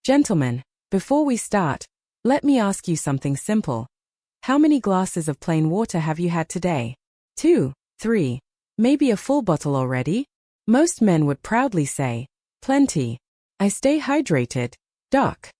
Gentlemen, before we start, let me ask you something simple. How many glasses of plain water have you had today? 2, 3, maybe a full bottle already? Most men would proudly say, plenty. I stay hydrated, Doc.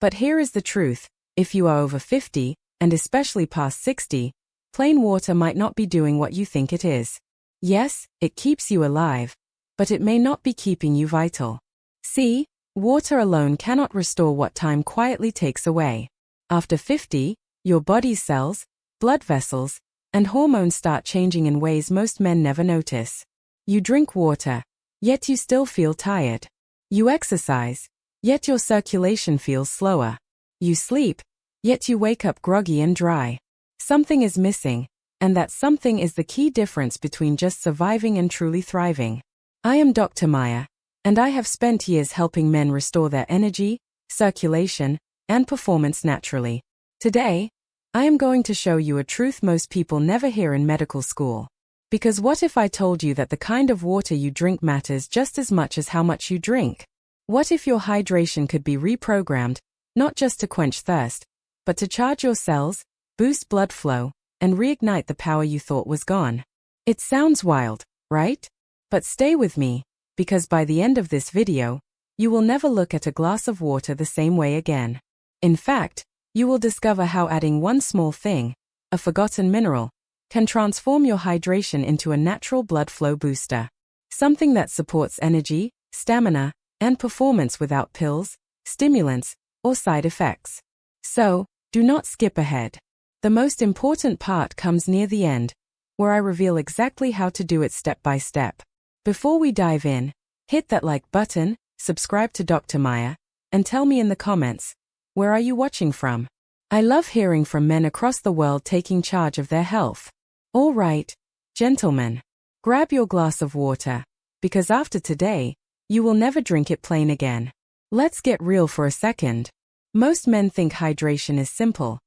But here is the truth, if you are over 50, and especially past 60, plain water might not be doing what you think it is. Yes, it keeps you alive, but it may not be keeping you vital. See, water alone cannot restore what time quietly takes away. After 50, your body's cells, blood vessels, and hormones start changing in ways most men never notice. You drink water, yet you still feel tired. You exercise, yet your circulation feels slower. You sleep, yet you wake up groggy and dry. Something is missing, and that something is the key difference between just surviving and truly thriving. I am Dr. Maya, and I have spent years helping men restore their energy, circulation, and performance naturally. Today, I am going to show you a truth most people never hear in medical school. Because what if I told you that the kind of water you drink matters just as much as how much you drink? What if your hydration could be reprogrammed, not just to quench thirst, but to charge your cells, boost blood flow, and reignite the power you thought was gone? It sounds wild, right? But stay with me, because by the end of this video, you will never look at a glass of water the same way again. In fact, you will discover how adding one small thing, a forgotten mineral, can transform your hydration into a natural blood flow booster. Something that supports energy, stamina, and performance without pills, stimulants, or side effects. So, do not skip ahead. The most important part comes near the end, where I reveal exactly how to do it step by step. Before we dive in, hit that like button, subscribe to Dr. Maya, and tell me in the comments, where are you watching from? I love hearing from men across the world taking charge of their health. All right, gentlemen, grab your glass of water, because after today, you will never drink it plain again. Let's get real for a second. Most men think hydration is simple.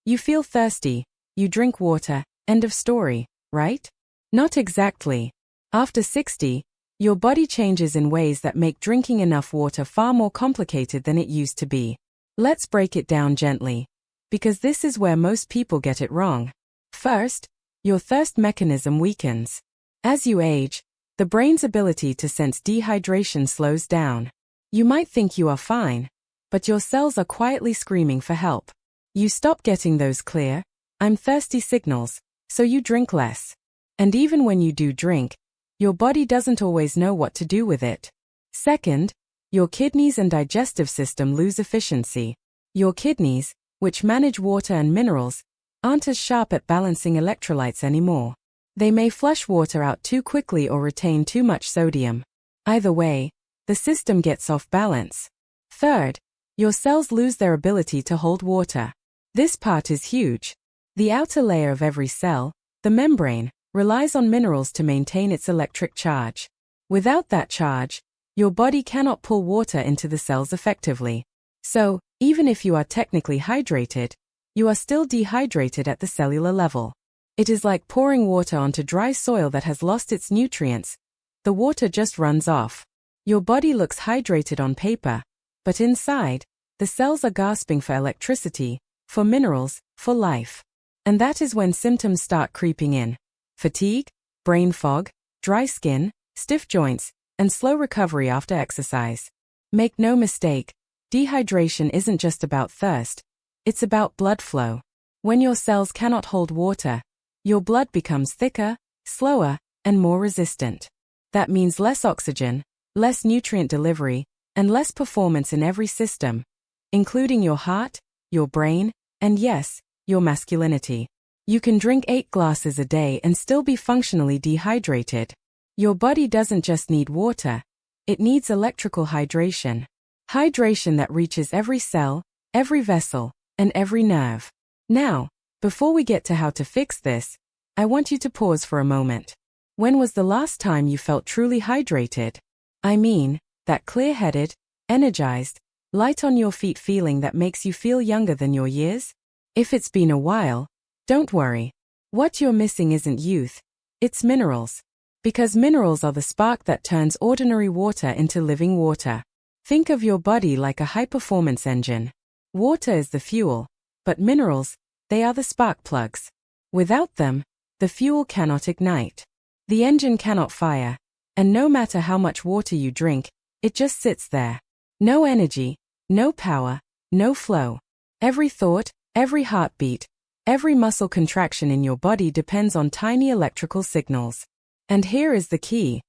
You feel thirsty, you drink water, end of story, right? Not exactly. After 60, your body changes in ways that make drinking enough water far more complicated than it used to be. Let's break it down gently, because this is where most people get it wrong. First, your thirst mechanism weakens. As you age, the brain's ability to sense dehydration slows down. You might think you are fine, but your cells are quietly screaming for help. You stop getting those clear, I'm thirsty signals, so you drink less. And even when you do drink, your body doesn't always know what to do with it. Second, your kidneys and digestive system lose efficiency. Your kidneys, which manage water and minerals, aren't as sharp at balancing electrolytes anymore. They may flush water out too quickly or retain too much sodium. Either way, the system gets off balance. Third, your cells lose their ability to hold water. This part is huge. The outer layer of every cell, the membrane, relies on minerals to maintain its electric charge. Without that charge, your body cannot pull water into the cells effectively. So, even if you are technically hydrated, you are still dehydrated at the cellular level. It is like pouring water onto dry soil that has lost its nutrients. The water just runs off. Your body looks hydrated on paper, but inside, the cells are gasping for electricity, for minerals, for life. And that is when symptoms start creeping in. Fatigue, brain fog, dry skin, stiff joints, and slow recovery after exercise. Make no mistake, dehydration isn't just about thirst, it's about blood flow. When your cells cannot hold water, your blood becomes thicker, slower, and more resistant. That means less oxygen, less nutrient delivery, and less performance in every system, including your heart, your brain, and yes, your masculinity. You can drink 8 glasses a day and still be functionally dehydrated. Your body doesn't just need water, it needs electrical hydration. Hydration that reaches every cell, every vessel, and every nerve. Now, before we get to how to fix this, I want you to pause for a moment. When was the last time you felt truly hydrated? I mean, that clear-headed, energized, light on your feet feeling that makes you feel younger than your years? If it's been a while, don't worry. What you're missing isn't youth, it's minerals. Because minerals are the spark that turns ordinary water into living water. Think of your body like a high-performance engine. Water is the fuel, but minerals, they are the spark plugs. Without them, the fuel cannot ignite. The engine cannot fire, and no matter how much water you drink, it just sits there. No energy, no power, no flow. Every thought, every heartbeat, every muscle contraction in your body depends on tiny electrical signals. And here is the key.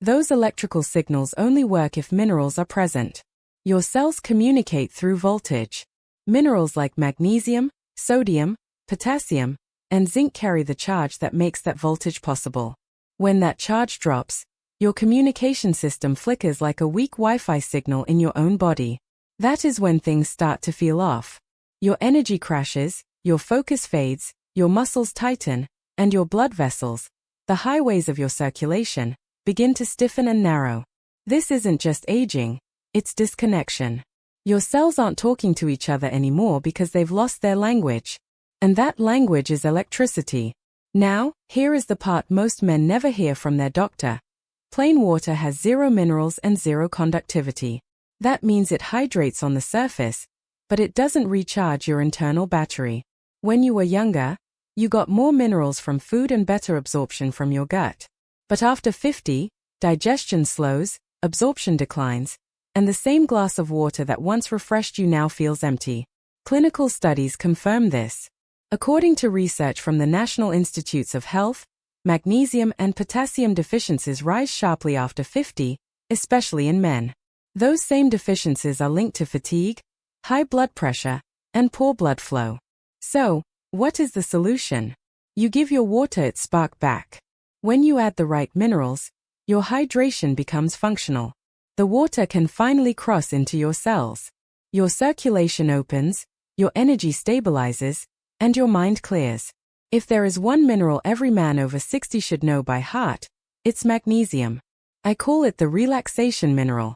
Those electrical signals only work if minerals are present. Your cells communicate through voltage. Minerals like magnesium, sodium, potassium, and zinc carry the charge that makes that voltage possible. When that charge drops, your communication system flickers like a weak Wi-Fi signal in your own body. That is when things start to feel off. Your energy crashes, your focus fades, your muscles tighten, and your blood vessels, the highways of your circulation, begin to stiffen and narrow. This isn't just aging, it's disconnection. Your cells aren't talking to each other anymore because they've lost their language. And that language is electricity. Now, here is the part most men never hear from their doctor. Plain water has 0 minerals and 0 conductivity. That means it hydrates on the surface, but it doesn't recharge your internal battery. When you were younger, you got more minerals from food and better absorption from your gut. But after 50, digestion slows, absorption declines, and the same glass of water that once refreshed you now feels empty. Clinical studies confirm this. According to research from the National Institutes of Health, magnesium and potassium deficiencies rise sharply after 50, especially in men. Those same deficiencies are linked to fatigue, high blood pressure, and poor blood flow. So, what is the solution? You give your water its spark back. When you add the right minerals, your hydration becomes functional. The water can finally cross into your cells. Your circulation opens, your energy stabilizes, and your mind clears. If there is one mineral every man over 60 should know by heart, it's magnesium. I call it the relaxation mineral.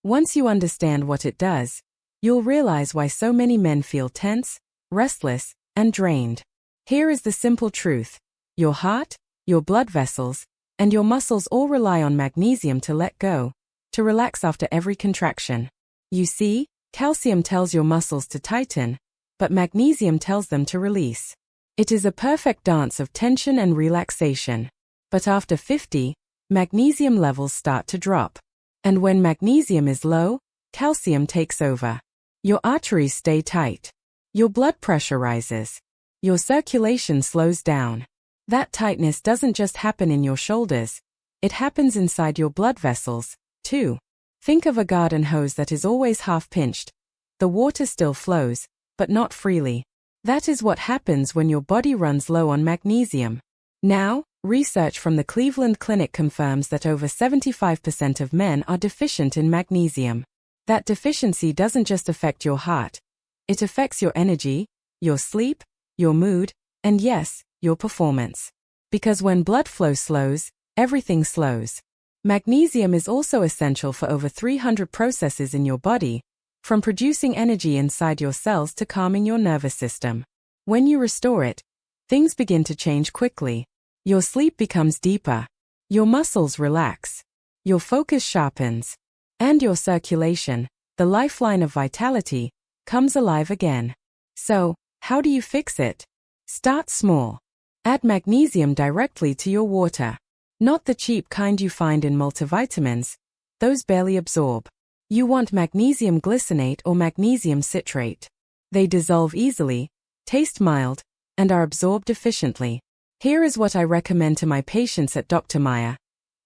Once you understand what it does, you'll realize why so many men feel tense, restless, and drained. Here is the simple truth. Your heart, your blood vessels, and your muscles all rely on magnesium to let go, to relax after every contraction. You see, calcium tells your muscles to tighten, but magnesium tells them to release. It is a perfect dance of tension and relaxation. But after 50, magnesium levels start to drop. And when magnesium is low, calcium takes over. Your arteries stay tight. Your blood pressure rises. Your circulation slows down. That tightness doesn't just happen in your shoulders. It happens inside your blood vessels, too. Think of a garden hose that is always half-pinched. The water still flows, but not freely. That is what happens when your body runs low on magnesium. Now, research from the Cleveland Clinic confirms that over 75% of men are deficient in magnesium. That deficiency doesn't just affect your heart. It affects your energy, your sleep, your mood, and yes, your performance. Because when blood flow slows, everything slows. Magnesium is also essential for over 300 processes in your body, from producing energy inside your cells to calming your nervous system. When you restore it, things begin to change quickly. Your sleep becomes deeper. Your muscles relax. Your focus sharpens. And your circulation, the lifeline of vitality, comes alive again. So, how do you fix it? Start small. Add magnesium directly to your water. Not the cheap kind you find in multivitamins. Those barely absorb. You want magnesium glycinate or magnesium citrate. They dissolve easily, taste mild, and are absorbed efficiently. Here is what I recommend to my patients at Dr. Meyer.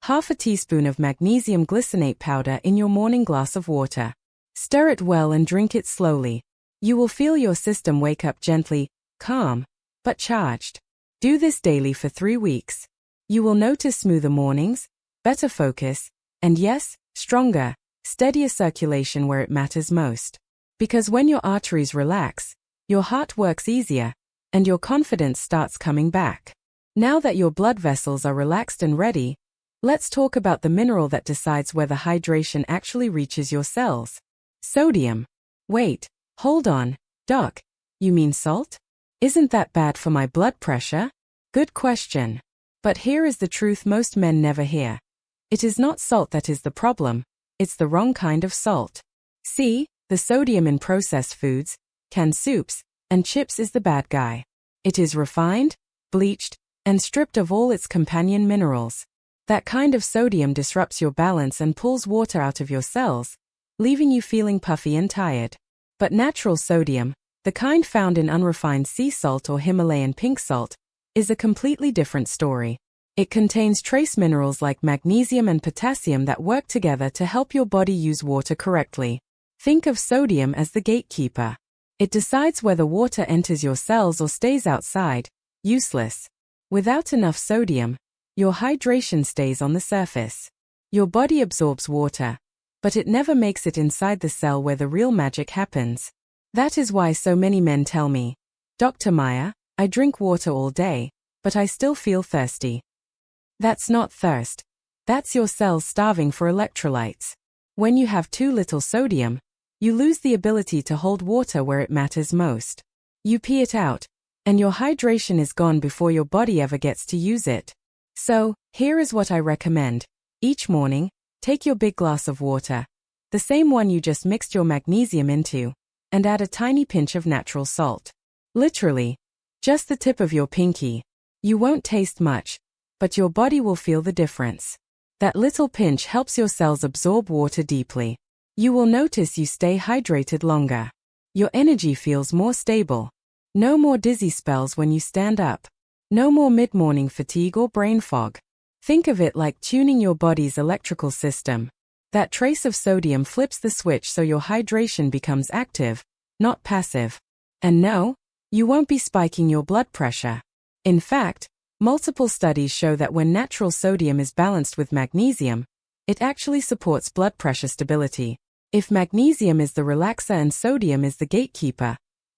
Half a teaspoon of magnesium glycinate powder in your morning glass of water. Stir it well and drink it slowly. You will feel your system wake up gently, calm, but charged. Do this daily for 3 weeks. You will notice smoother mornings, better focus, and yes, stronger, steadier circulation where it matters most. Because when your arteries relax, your heart works easier, and your confidence starts coming back. Now that your blood vessels are relaxed and ready, let's talk about the mineral that decides whether hydration actually reaches your cells. Sodium. Wait, hold on, Doc. You mean salt? Isn't that bad for my blood pressure? Good question. But here is the truth most men never hear. It is not salt that is the problem. it's the wrong kind of salt. See, the sodium in processed foods, canned soups, and chips is the bad guy. It is refined, bleached, and stripped of all its companion minerals. That kind of sodium disrupts your balance and pulls water out of your cells, leaving you feeling puffy and tired. But natural sodium, the kind found in unrefined sea salt or Himalayan pink salt, is a completely different story. It contains trace minerals like magnesium and potassium that work together to help your body use water correctly. Think of sodium as the gatekeeper. It decides whether water enters your cells or stays outside, useless. Without enough sodium, your hydration stays on the surface. Your body absorbs water, but it never makes it inside the cell where the real magic happens. That is why so many men tell me, Dr. Meyer, I drink water all day, but I still feel thirsty. That's not thirst. That's your cells starving for electrolytes. When you have too little sodium, you lose the ability to hold water where it matters most. You pee it out, and your hydration is gone before your body ever gets to use it. So, here is what I recommend. Each morning, take your big glass of water, the same one you just mixed your magnesium into, and add a tiny pinch of natural salt. Literally, just the tip of your pinky. You won't taste much, but your body will feel the difference. That little pinch helps your cells absorb water deeply. You will notice you stay hydrated longer. Your energy feels more stable. No more dizzy spells when you stand up. No more mid-morning fatigue or brain fog. Think of it like tuning your body's electrical system. That trace of sodium flips the switch so your hydration becomes active, not passive. And no, you won't be spiking your blood pressure. In fact, multiple studies show that when natural sodium is balanced with magnesium, it actually supports blood pressure stability. If magnesium is the relaxer and sodium is the gatekeeper,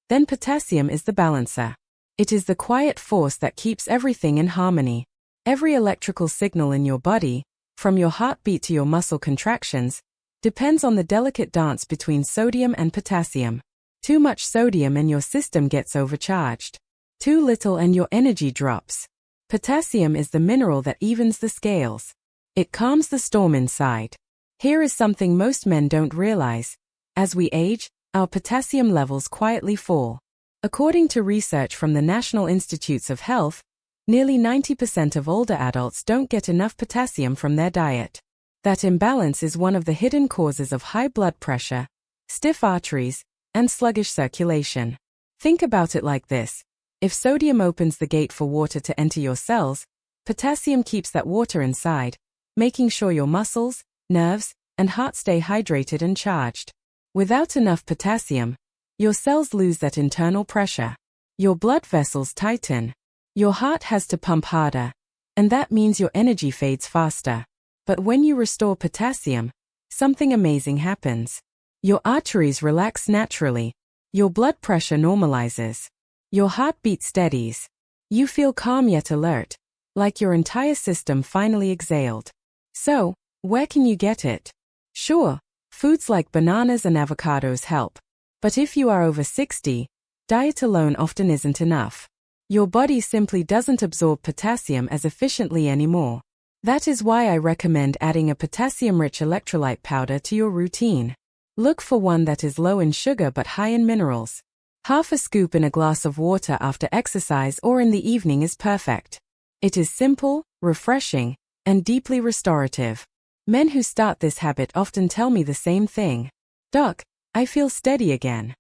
then potassium is the balancer. It is the quiet force that keeps everything in harmony. Every electrical signal in your body, from your heartbeat to your muscle contractions, depends on the delicate dance between sodium and potassium. Too much sodium and your system gets overcharged. Too little and your energy drops. Potassium is the mineral that evens the scales. It calms the storm inside. Here is something most men don't realize. As we age, our potassium levels quietly fall. According to research from the National Institutes of Health, nearly 90% of older adults don't get enough potassium from their diet. That imbalance is one of the hidden causes of high blood pressure, stiff arteries, and sluggish circulation. Think about it like this. If sodium opens the gate for water to enter your cells, potassium keeps that water inside, making sure your muscles, nerves, and heart stay hydrated and charged. Without enough potassium, your cells lose that internal pressure. Your blood vessels tighten. Your heart has to pump harder, and that means your energy fades faster. But when you restore potassium, something amazing happens. Your arteries relax naturally. Your blood pressure normalizes. Your heartbeat steadies. You feel calm yet alert, like your entire system finally exhaled. So, where can you get it? Sure, foods like bananas and avocados help. But if you are over 60, diet alone often isn't enough. Your body simply doesn't absorb potassium as efficiently anymore. That is why I recommend adding a potassium-rich electrolyte powder to your routine. Look for one that is low in sugar but high in minerals. Half a scoop in a glass of water after exercise or in the evening is perfect. It is simple, refreshing, and deeply restorative. Men who start this habit often tell me the same thing. Doc, I feel steady again.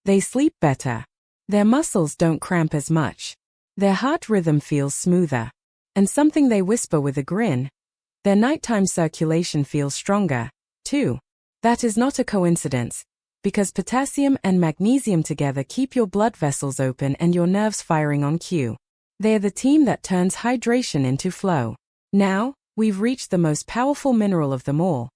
They sleep better. Their muscles don't cramp as much. Their heart rhythm feels smoother. And something they whisper with a grin, their nighttime circulation feels stronger, too. That is not a coincidence, because potassium and magnesium together keep your blood vessels open and your nerves firing on cue. They are the team that turns hydration into flow. Now, we've reached the most powerful mineral of them all.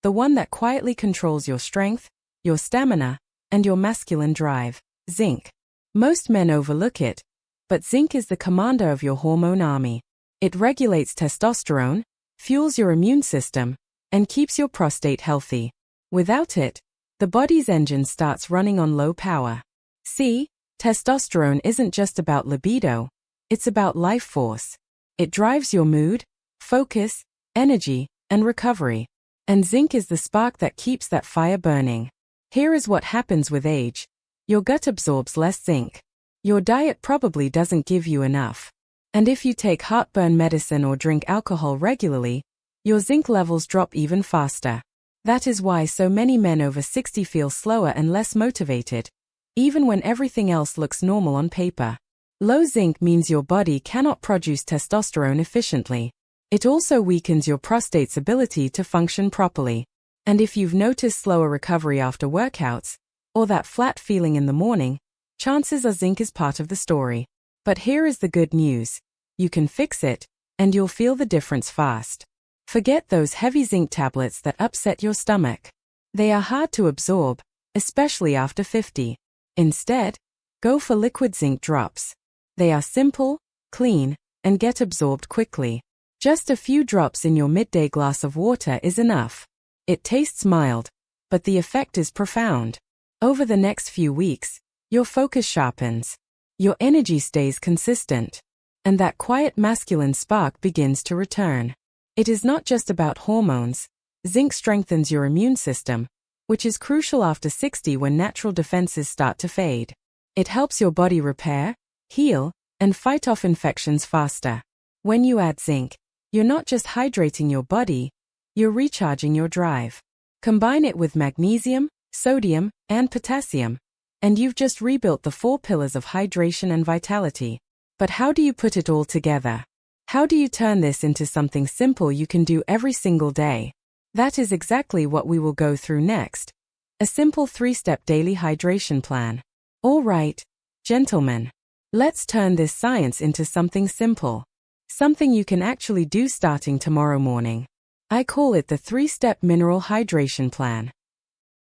The one that quietly controls your strength, your stamina, and your masculine drive, zinc. Most men overlook it, but zinc is the commander of your hormone army. It regulates testosterone, fuels your immune system, and keeps your prostate healthy. Without it, the body's engine starts running on low power. See, testosterone isn't just about libido, it's about life force. It drives your mood, focus, energy, and recovery. And zinc is the spark that keeps that fire burning. Here is what happens with age. Your gut absorbs less zinc. Your diet probably doesn't give you enough. And if you take heartburn medicine or drink alcohol regularly, your zinc levels drop even faster. That is why so many men over 60 feel slower and less motivated, even when everything else looks normal on paper. Low zinc means your body cannot produce testosterone efficiently. It also weakens your prostate's ability to function properly. And if you've noticed slower recovery after workouts, or that flat feeling in the morning, chances are zinc is part of the story. But here is the good news. You can fix it, and you'll feel the difference fast. Forget those heavy zinc tablets that upset your stomach. They are hard to absorb, especially after 50. Instead, go for liquid zinc drops. They are simple, clean, and get absorbed quickly. Just a few drops in your midday glass of water is enough. It tastes mild, but the effect is profound. Over the next few weeks, your focus sharpens. Your energy stays consistent. And that quiet masculine spark begins to return. It is not just about hormones. Zinc strengthens your immune system, which is crucial after 60 when natural defenses start to fade. It helps your body repair, heal, and fight off infections faster. When you add zinc, you're not just hydrating your body, you're recharging your drive. Combine it with magnesium, sodium, and potassium, and you've just rebuilt the 4 pillars of hydration and vitality. But how do you put it all together? How do you turn this into something simple you can do every single day? That is exactly what we will go through next. A simple 3-step daily hydration plan. All right, gentlemen. Let's turn this science into something simple. Something you can actually do starting tomorrow morning. I call it the 3-step mineral hydration plan.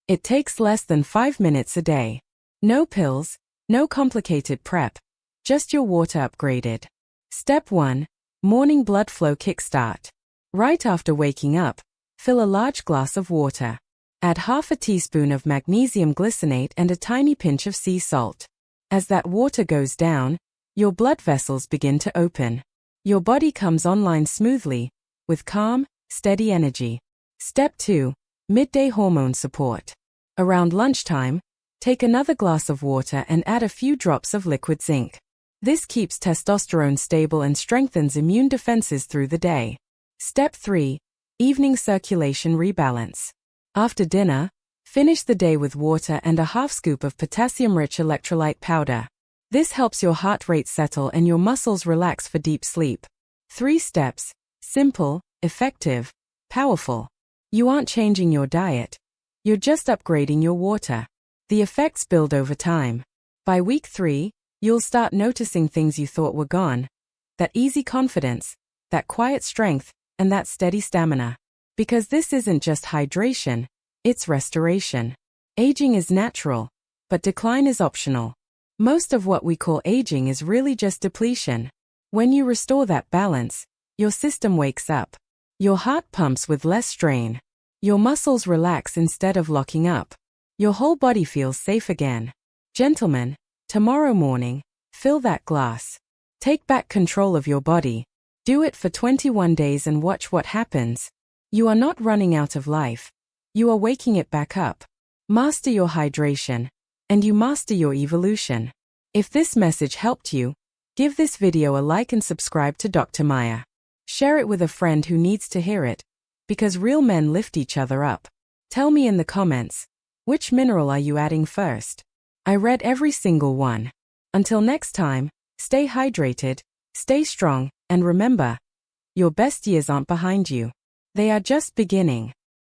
It takes less than 5 minutes a day. No pills, no complicated prep. Just your water upgraded. Step 1. Morning blood flow kickstart. Right after waking up, fill a large glass of water. Add half a teaspoon of magnesium glycinate and a tiny pinch of sea salt. As that water goes down, your blood vessels begin to open. Your body comes online smoothly, with calm, steady energy. Step 2. Midday hormone support. Around lunchtime, take another glass of water and add a few drops of liquid zinc. This keeps testosterone stable and strengthens immune defenses through the day. Step 3. Evening circulation rebalance. After dinner, finish the day with water and a half scoop of potassium-rich electrolyte powder. This helps your heart rate settle and your muscles relax for deep sleep. 3 steps. Simple, effective, powerful. You aren't changing your diet. You're just upgrading your water. The effects build over time. By week 3, you'll start noticing things you thought were gone. That easy confidence, that quiet strength, and that steady stamina. Because this isn't just hydration, it's restoration. Aging is natural, but decline is optional. Most of what we call aging is really just depletion. When you restore that balance, your system wakes up. Your heart pumps with less strain. Your muscles relax instead of locking up. Your whole body feels safe again. Gentlemen, tomorrow morning, fill that glass. Take back control of your body. Do it for 21 days and watch what happens. You are not running out of life. You are waking it back up. Master your hydration, and you master your evolution. If this message helped you, give this video a like and subscribe to Dr. Maya. Share it with a friend who needs to hear it, because real men lift each other up. Tell me in the comments, which mineral are you adding first? I read every single one. Until next time, stay hydrated, stay strong, and remember, your best years aren't behind you. They are just beginning.